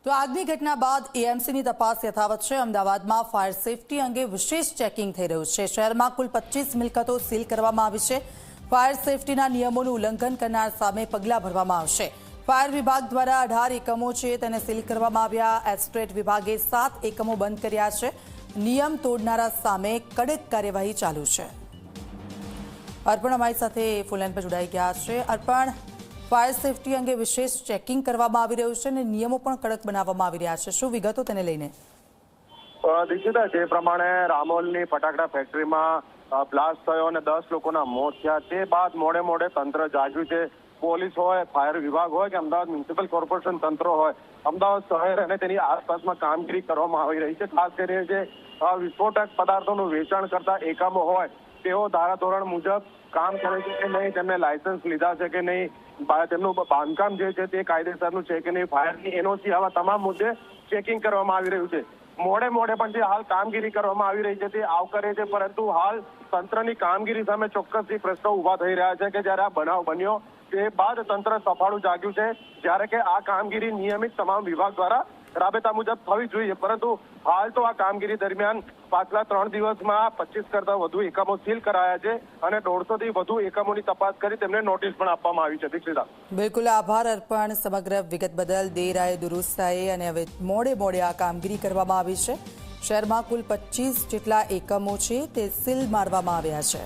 તો આગની ઘટના બાદ એએમસીની તપાસ યથાવત છે। અમદાવાદમાં ફાયર સેફટી અંગે વિશેષ ચેકિંગ થઈ રહ્યું છે। શહેરમાં કુલ 25 મિલકતો સીલ કરવામાં આવી છે। ફાયર સેફટીના નિયમોનું ઉલ્લંઘન કરનાર સામે પગલાં ભરવામાં આવશે। ફાયર વિભાગ દ્વારા 18 એકમો છે તેને સીલ કરવામાં આવ્યા। એસ્ટેટ વિભાગે 7 એકમો બંધ કર્યા છે। નિયમ તોડનારા સામે કડક કાર્યવાહી ચાલુ છે। અર્પણ અમારી સાથે ફોન લાઈન પર જોડાઈ ગયા છે। અર્પણ, ફાયર સેફટી અંગે વિશેષ ચેકિંગ કરવામાં આવી રહ્યું છે અને નિયમો પણ કડક બનાવવામાં આવી રહ્યા છે। શું વિગતો તેને લઈને? દીક્ષિતા, જે પ્રમાણે રામોલની ફટાકડા ફેક્ટરીમાં બ્લાસ્ટ થયો અને 10 લોકોના મોત થયા, તે બાદ મોડે તંત્ર જાગ્યું છે। પોલીસ હોય, ફાયર વિભાગ હોય કે અમદાવાદ મ્યુનિસિપલ કોર્પોરેશન તંત્ર હોય, અમદાવાદ શહેર અને તેની આસપાસમાં કામગીરી કરવામાં આવી રહી છે। ખાસ કરીને જે વિસ્ફોટક પદાર્થોનું વેચાણ કરતા એકમો હોય તેઓ ધારાધોરણ મુજબ કામ કરે છે કે નહીં, તેમને લાયસન્સ લીધા છે કે નહીં, તેમનું બાંધકામ જે છે તે કાયદેસરનું છે કે નહીં, ફાયરની એનઓસી, આવા તમામ મુદ્દે ચેકિંગ કરવામાં આવી રહ્યું છે। મોડે પણ જે હાલ કામગીરી કરવામાં આવી રહી છે તે આવકારે છે, પરંતુ હાલ તંત્રની કામગીરી સામે ચોક્કસથી પ્રશ્નો ઉભા થઈ રહ્યા છે કે જ્યારે આ બનાવ બન્યો તે બાદ તંત્ર સફાળું જાગ્યું છે, જ્યારે કે આ કામગીરી નિયમિત તમામ વિભાગ દ્વારા રાબેતા મુજબ થવી જોઈએ, પરંતુ હાલ તો આ કામગીરી દરમિયાન પાછલા 3 દિવસમાં 25 કરતા વધુ એકમો સીલ કરાયા છે અને 150 થી વધુ એકમોની તપાસ કરી તેમને નોટિસ પણ આપવામાં આવી છે। દીક્ષિતા, બિલકુલ આભાર અર્પણ, સમગ્ર વિગત બદલ। દેર આયે દુરુસ્ત આયે અને હવે મોડે આ કામગીરી કરવામાં આવી છે। શહેરમાં કુલ 25 જેટલા એકમો છે તે સીલ મારવામાં આવ્યા છે।